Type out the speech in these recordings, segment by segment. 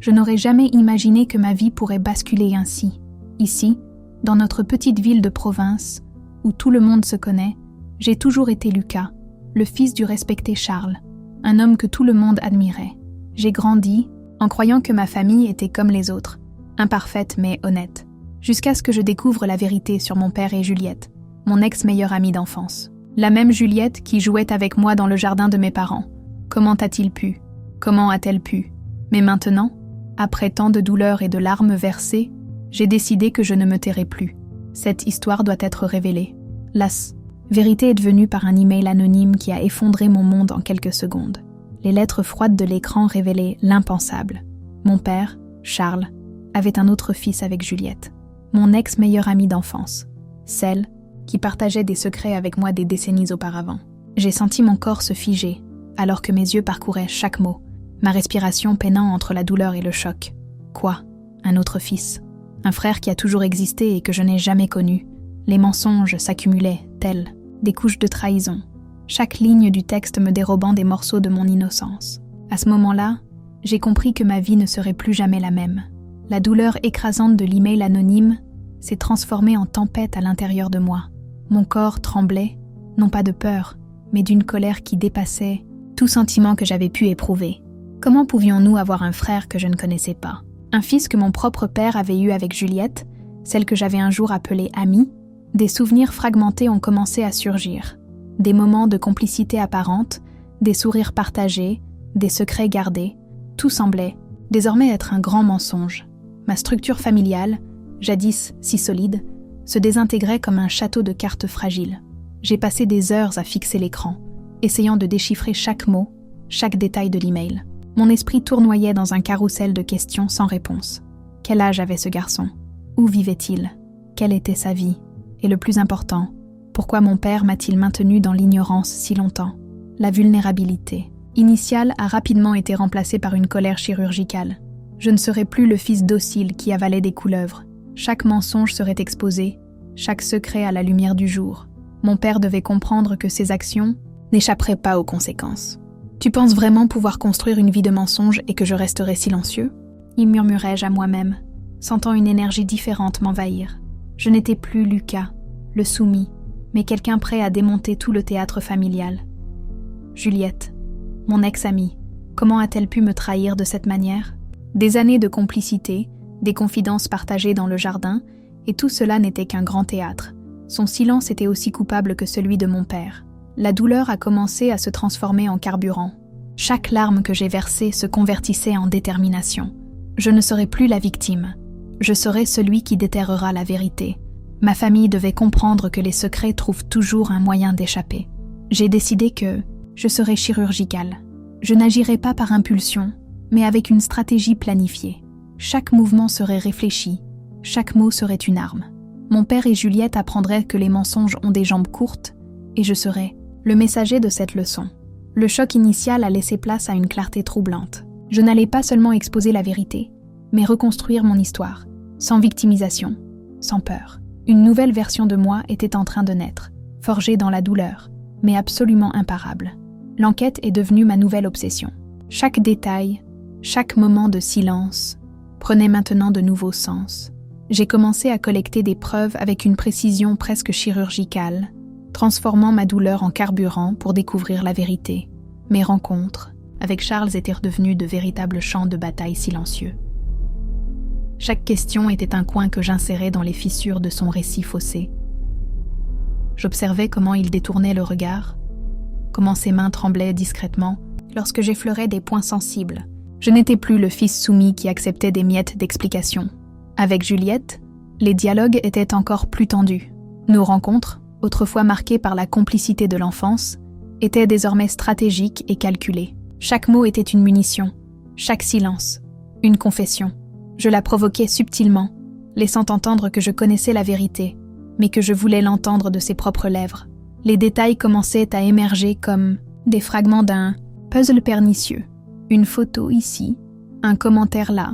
Je n'aurais jamais imaginé que ma vie pourrait basculer ainsi. Ici, dans notre petite ville de province, où tout le monde se connaît, j'ai toujours été Lucas, le fils du respecté Charles, un homme que tout le monde admirait. J'ai grandi en croyant que ma famille était comme les autres, imparfaite mais honnête, jusqu'à ce que je découvre la vérité sur mon père et Juliette, mon ex-meilleure amie d'enfance. La même Juliette qui jouait avec moi dans le jardin de mes parents. Comment a-t-il pu? Comment a-t-elle pu? Mais maintenant, après tant de douleurs et de larmes versées, j'ai décidé que je ne me tairai plus. Cette histoire doit être révélée. Las, vérité est devenue par un email anonyme qui a effondré mon monde en quelques secondes. Les lettres froides de l'écran révélaient l'impensable. Mon père, Charles, avait un autre fils avec Juliette, mon ex-meilleure amie d'enfance, celle qui partageait des secrets avec moi des décennies auparavant. J'ai senti mon corps se figer, alors que mes yeux parcouraient chaque mot, ma respiration peinant entre la douleur et le choc. Quoi? Un autre fils? Un frère qui a toujours existé et que je n'ai jamais connu. Les mensonges s'accumulaient, tels des couches de trahison, chaque ligne du texte me dérobant des morceaux de mon innocence. À ce moment-là, j'ai compris que ma vie ne serait plus jamais la même. La douleur écrasante de l'email anonyme s'est transformée en tempête à l'intérieur de moi. Mon corps tremblait, non pas de peur, mais d'une colère qui dépassait tout sentiment que j'avais pu éprouver. Comment pouvions-nous avoir un frère que je ne connaissais pas? Un fils que mon propre père avait eu avec Juliette, celle que j'avais un jour appelée amie? Des souvenirs fragmentés ont commencé à surgir. Des moments de complicité apparente, des sourires partagés, des secrets gardés. Tout semblait désormais être un grand mensonge. Ma structure familiale, jadis si solide, se désintégrait comme un château de cartes fragiles. J'ai passé des heures à fixer l'écran, essayant de déchiffrer chaque mot, chaque détail de l'email. Mon esprit tournoyait dans un carrousel de questions sans réponse. Quel âge avait ce garçon? Où vivait-il? Quelle était sa vie? Et le plus important, pourquoi mon père m'a-t-il maintenu dans l'ignorance si longtemps? La vulnérabilité initiale a rapidement été remplacée par une colère chirurgicale. Je ne serais plus le fils docile qui avalait des couleuvres. Chaque mensonge serait exposé, chaque secret à la lumière du jour. Mon père devait comprendre que ses actions n'échapperaient pas aux conséquences. « Tu penses vraiment pouvoir construire une vie de mensonges et que je resterai silencieux ?» y murmurai-je à moi-même, sentant une énergie différente m'envahir. Je n'étais plus Lucas, le soumis, mais quelqu'un prêt à démonter tout le théâtre familial. Juliette, mon ex-amie, comment a-t-elle pu me trahir de cette manière? Des années de complicité, des confidences partagées dans le jardin, et tout cela n'était qu'un grand théâtre. Son silence était aussi coupable que celui de mon père. La douleur a commencé à se transformer en carburant. Chaque larme que j'ai versée se convertissait en détermination. Je ne serais plus la victime. Je serais celui qui déterrera la vérité. Ma famille devait comprendre que les secrets trouvent toujours un moyen d'échapper. J'ai décidé que je serais chirurgicale. Je n'agirais pas par impulsion, mais avec une stratégie planifiée. Chaque mouvement serait réfléchi, chaque mot serait une arme. Mon père et Juliette apprendraient que les mensonges ont des jambes courtes, et je serais le messager de cette leçon. Le choc initial a laissé place à une clarté troublante. Je n'allais pas seulement exposer la vérité, mais reconstruire mon histoire, sans victimisation, sans peur. Une nouvelle version de moi était en train de naître, forgée dans la douleur, mais absolument imparable. L'enquête est devenue ma nouvelle obsession. Chaque détail, chaque moment de silence, prenait maintenant de nouveaux sens. J'ai commencé à collecter des preuves avec une précision presque chirurgicale, transformant ma douleur en carburant pour découvrir la vérité. Mes rencontres avec Charles étaient redevenues de véritables champs de bataille silencieux. Chaque question était un coin que j'insérais dans les fissures de son récit faussé. J'observais comment il détournait le regard, comment ses mains tremblaient discrètement lorsque j'effleurais des points sensibles. Je n'étais plus le fils soumis qui acceptait des miettes d'explication. Avec Juliette, les dialogues étaient encore plus tendus. Nos rencontres, autrefois marquées par la complicité de l'enfance, étaient désormais stratégiques et calculées. Chaque mot était une munition, chaque silence, une confession. Je la provoquais subtilement, laissant entendre que je connaissais la vérité, mais que je voulais l'entendre de ses propres lèvres. Les détails commençaient à émerger comme des fragments d'un puzzle pernicieux. Une photo ici, un commentaire là,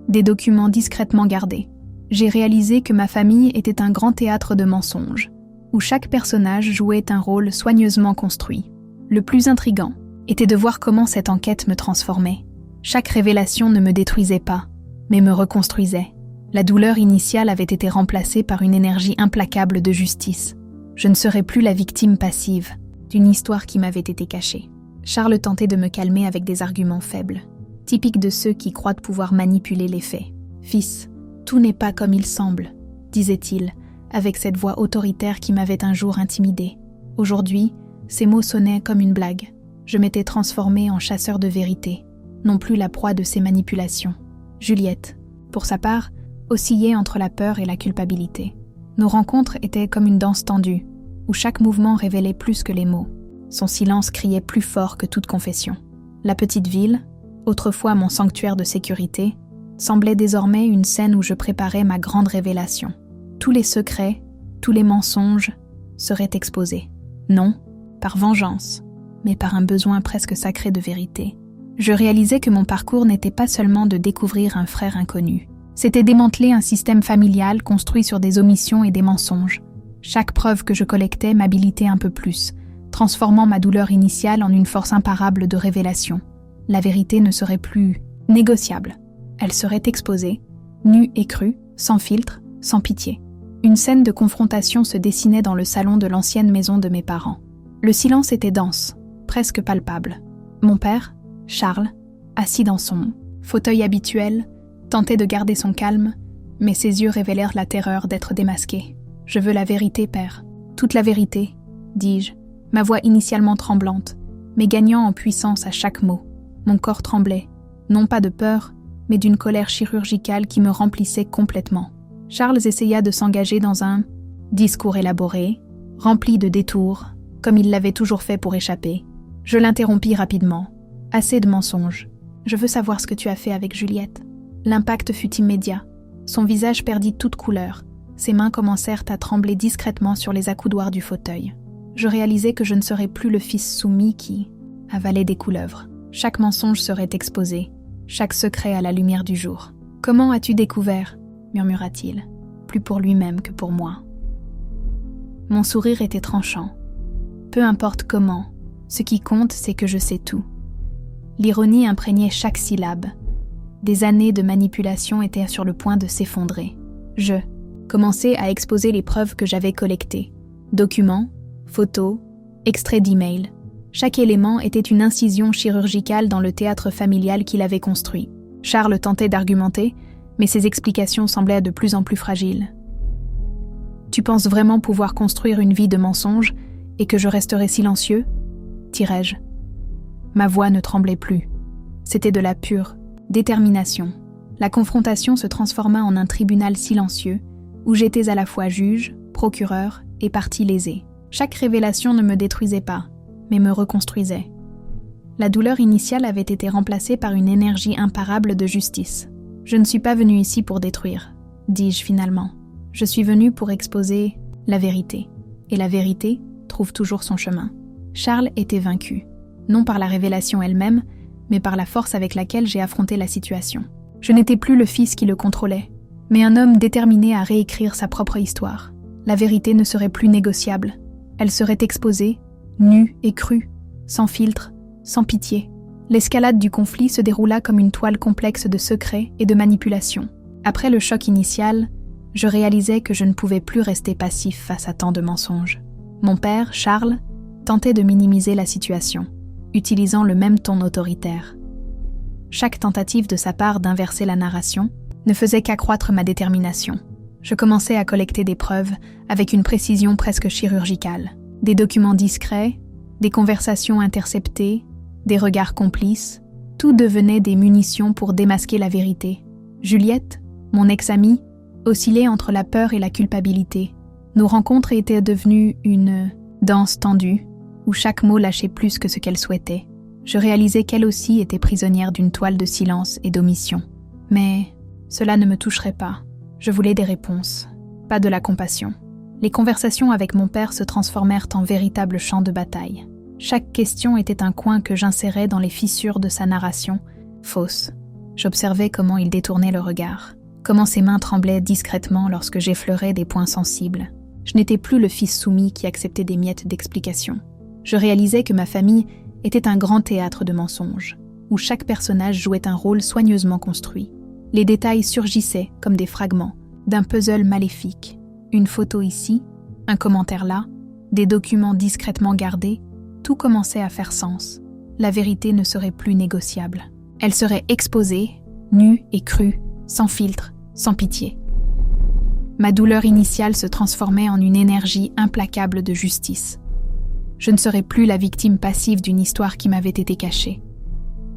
des documents discrètement gardés. J'ai réalisé que ma famille était un grand théâtre de mensonges, où chaque personnage jouait un rôle soigneusement construit. Le plus intriguant était de voir comment cette enquête me transformait. Chaque révélation ne me détruisait pas, mais me reconstruisait. La douleur initiale avait été remplacée par une énergie implacable de justice. Je ne serais plus la victime passive d'une histoire qui m'avait été cachée. Charles tentait de me calmer avec des arguments faibles, typiques de ceux qui croient pouvoir manipuler les faits. « Fils, tout n'est pas comme il semble », disait-il, avec cette voix autoritaire qui m'avait un jour intimidée. Aujourd'hui, ces mots sonnaient comme une blague. Je m'étais transformée en chasseur de vérité, non plus la proie de ces manipulations. Juliette, pour sa part, oscillait entre la peur et la culpabilité. Nos rencontres étaient comme une danse tendue, où chaque mouvement révélait plus que les mots. Son silence criait plus fort que toute confession. La petite ville, autrefois mon sanctuaire de sécurité, semblait désormais une scène où je préparais ma grande révélation. Tous les secrets, tous les mensonges seraient exposés. Non, par vengeance, mais par un besoin presque sacré de vérité. Je réalisais que mon parcours n'était pas seulement de découvrir un frère inconnu. C'était démanteler un système familial construit sur des omissions et des mensonges. Chaque preuve que je collectais m'habilitait un peu plus, transformant ma douleur initiale en une force imparable de révélation. La vérité ne serait plus négociable. Elle serait exposée, nue et crue, sans filtre, sans pitié. Une scène de confrontation se dessinait dans le salon de l'ancienne maison de mes parents. Le silence était dense, presque palpable. Mon père, Charles, assis dans son fauteuil habituel, tentait de garder son calme, mais ses yeux révélèrent la terreur d'être démasqué. « Je veux la vérité, père. Toute la vérité, » dis-je, ma voix initialement tremblante, mais gagnant en puissance à chaque mot. Mon corps tremblait, non pas de peur, mais d'une colère chirurgicale qui me remplissait complètement. Charles essaya de s'engager dans un discours élaboré, rempli de détours, comme il l'avait toujours fait pour échapper. Je l'interrompis rapidement. « Assez de mensonges. Je veux savoir ce que tu as fait avec Juliette. » L'impact fut immédiat. Son visage perdit toute couleur. Ses mains commencèrent à trembler discrètement sur les accoudoirs du fauteuil. Je réalisais que je ne serais plus le fils soumis qui avalait des couleuvres. Chaque mensonge serait exposé, chaque secret à la lumière du jour. « Comment as-tu découvert ?» murmura-t-il, plus pour lui-même que pour moi. Mon sourire était tranchant. Peu importe comment, ce qui compte, c'est que je sais tout. L'ironie imprégnait chaque syllabe. Des années de manipulation étaient sur le point de s'effondrer. Je commençais à exposer les preuves que j'avais collectées. Documents, photos, extraits d'emails. Chaque élément était une incision chirurgicale dans le théâtre familial qu'il avait construit. Charles tentait d'argumenter, mais ses explications semblaient de plus en plus fragiles. « Tu penses vraiment pouvoir construire une vie de mensonges et que je resterai silencieux ?» tirai-je. Ma voix ne tremblait plus. C'était de la pure détermination. La confrontation se transforma en un tribunal silencieux où j'étais à la fois juge, procureur et partie lésée. Chaque révélation ne me détruisait pas, mais me reconstruisait. La douleur initiale avait été remplacée par une énergie imparable de justice. « Je ne suis pas venue ici pour détruire », dis-je finalement. « Je suis venue pour exposer la vérité. Et la vérité trouve toujours son chemin. » Charles était vaincu, non par la révélation elle-même, mais par la force avec laquelle j'ai affronté la situation. Je n'étais plus le fils qui le contrôlait, mais un homme déterminé à réécrire sa propre histoire. La vérité ne serait plus négociable. Elle serait exposée, nue et crue, sans filtre, sans pitié. L'escalade du conflit se déroula comme une toile complexe de secrets et de manipulations. Après le choc initial, je réalisais que je ne pouvais plus rester passif face à tant de mensonges. Mon père, Charles, tentait de minimiser la situation, utilisant le même ton autoritaire. Chaque tentative de sa part d'inverser la narration ne faisait qu'accroître ma détermination. Je commençais à collecter des preuves avec une précision presque chirurgicale. Des documents discrets, des conversations interceptées, des regards complices, tout devenait des munitions pour démasquer la vérité. Juliette, mon ex-amie, oscillait entre la peur et la culpabilité. Nos rencontres étaient devenues une danse tendue, où chaque mot lâchait plus que ce qu'elle souhaitait. Je réalisais qu'elle aussi était prisonnière d'une toile de silence et d'omission. Mais cela ne me toucherait pas. Je voulais des réponses, pas de la compassion. Les conversations avec mon père se transformèrent en véritables champs de bataille. Chaque question était un coin que j'insérais dans les fissures de sa narration, fausse. J'observais comment il détournait le regard, comment ses mains tremblaient discrètement lorsque j'effleurais des points sensibles. Je n'étais plus le fils soumis qui acceptait des miettes d'explication. Je réalisais que ma famille était un grand théâtre de mensonges. où chaque personnage jouait un rôle soigneusement construit. Les détails surgissaient comme des fragments d'un puzzle maléfique. Une photo ici, un commentaire là, des documents discrètement gardés, tout commençait à faire sens. La vérité ne serait plus négociable. Elle serait exposée, nue et crue, sans filtre, sans pitié. Ma douleur initiale se transformait en une énergie implacable de justice. Je ne serais plus la victime passive d'une histoire qui m'avait été cachée.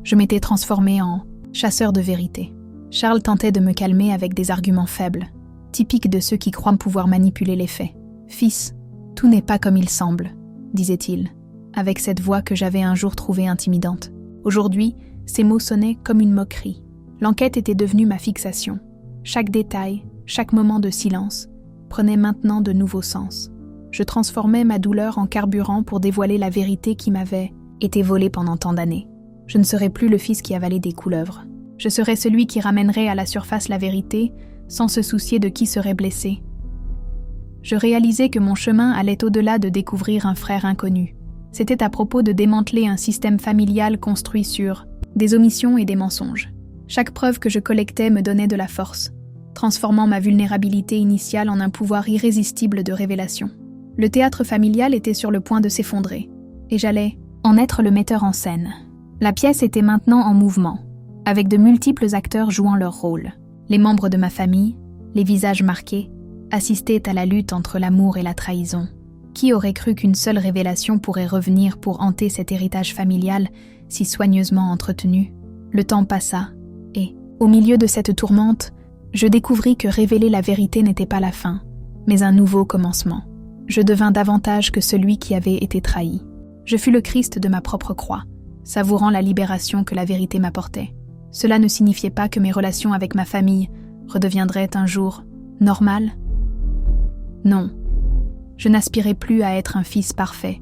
Je m'étais transformée en chasseur de vérité. Charles tentait de me calmer avec des arguments faibles, typiques de ceux qui croient pouvoir manipuler les faits. « Fils, tout n'est pas comme il semble », disait-il, avec cette voix que j'avais un jour trouvée intimidante. Aujourd'hui, ces mots sonnaient comme une moquerie. L'enquête était devenue ma fixation. Chaque détail, chaque moment de silence, prenait maintenant de nouveaux sens. Je transformais ma douleur en carburant pour dévoiler la vérité qui m'avait été volée pendant tant d'années. Je ne serais plus le fils qui avalait des couleuvres. Je serais celui qui ramènerait à la surface la vérité sans se soucier de qui serait blessé. Je réalisais que mon chemin allait au-delà de découvrir un frère inconnu. C'était à propos de démanteler un système familial construit sur des omissions et des mensonges. Chaque preuve que je collectais me donnait de la force, transformant ma vulnérabilité initiale en un pouvoir irrésistible de révélation. Le théâtre familial était sur le point de s'effondrer, et j'allais en être le metteur en scène. La pièce était maintenant en mouvement, avec de multiples acteurs jouant leur rôle. Les membres de ma famille, les visages marqués, assistaient à la lutte entre l'amour et la trahison. Qui aurait cru qu'une seule révélation pourrait revenir pour hanter cet héritage familial si soigneusement entretenu? Le temps passa, et, au milieu de cette tourmente, je découvris que révéler la vérité n'était pas la fin, mais un nouveau commencement. Je devins davantage que celui qui avait été trahi. Je fus le Christ de ma propre croix, savourant la libération que la vérité m'apportait. Cela ne signifiait pas que mes relations avec ma famille redeviendraient un jour normales. Non, je n'aspirais plus à être un fils parfait,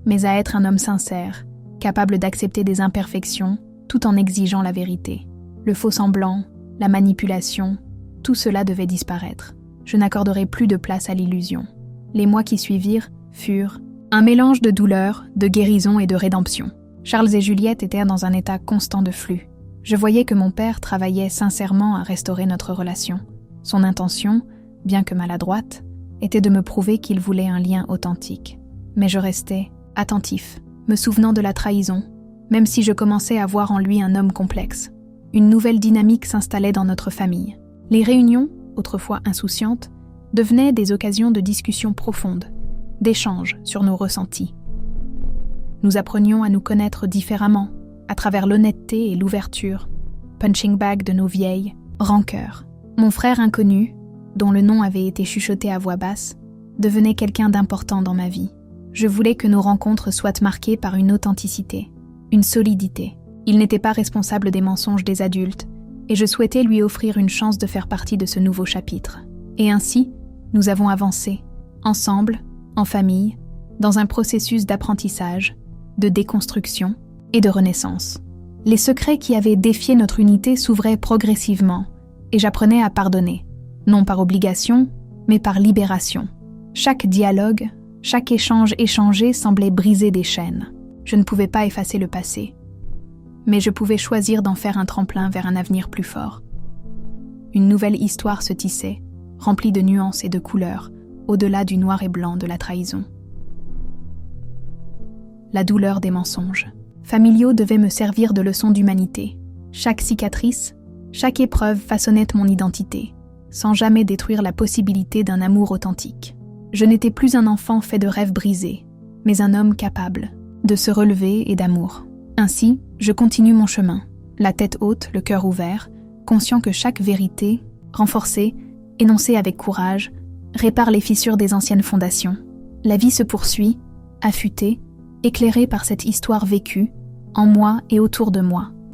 mais à être un homme sincère, capable d'accepter des imperfections tout en exigeant la vérité. Le faux-semblant, la manipulation, tout cela devait disparaître. Je n'accorderais plus de place à l'illusion. Les mois qui suivirent furent un mélange de douleur, de guérison et de rédemption. Charles et Juliette étaient dans un état constant de flux. Je voyais que mon père travaillait sincèrement à restaurer notre relation. Son intention, bien que maladroite, était de me prouver qu'il voulait un lien authentique. Mais je restais attentif, me souvenant de la trahison, même si je commençais à voir en lui un homme complexe. Une nouvelle dynamique s'installait dans notre famille. Les réunions, autrefois insouciantes, devenaient des occasions de discussions profondes, d'échanges sur nos ressentis. Nous apprenions à nous connaître différemment, à travers l'honnêteté et l'ouverture, punching bag de nos vieilles rancœurs. Mon frère inconnu, dont le nom avait été chuchoté à voix basse, devenait quelqu'un d'important dans ma vie. Je voulais que nos rencontres soient marquées par une authenticité, une solidité. Il n'était pas responsable des mensonges des adultes, et je souhaitais lui offrir une chance de faire partie de ce nouveau chapitre. Et ainsi, nous avons avancé, ensemble, en famille, dans un processus d'apprentissage, de déconstruction et de renaissance. Les secrets qui avaient défié notre unité s'ouvraient progressivement, et j'apprenais à pardonner, non par obligation, mais par libération. Chaque dialogue, chaque échange échangé semblait briser des chaînes. Je ne pouvais pas effacer le passé, mais je pouvais choisir d'en faire un tremplin vers un avenir plus fort. Une nouvelle histoire se tissait, remplie de nuances et de couleurs, au-delà du noir et blanc de la trahison. La douleur des mensonges. Familiaux devait me servir de leçon d'humanité. Chaque cicatrice, chaque épreuve façonnait mon identité, sans jamais détruire la possibilité d'un amour authentique. Je n'étais plus un enfant fait de rêves brisés, mais un homme capable de se relever et d'amour. Ainsi, je continue mon chemin, la tête haute, le cœur ouvert, conscient que chaque vérité, renforcée, énoncée avec courage, répare les fissures des anciennes fondations. La vie se poursuit, affûtée, éclairée par cette histoire vécue, en moi et autour de moi.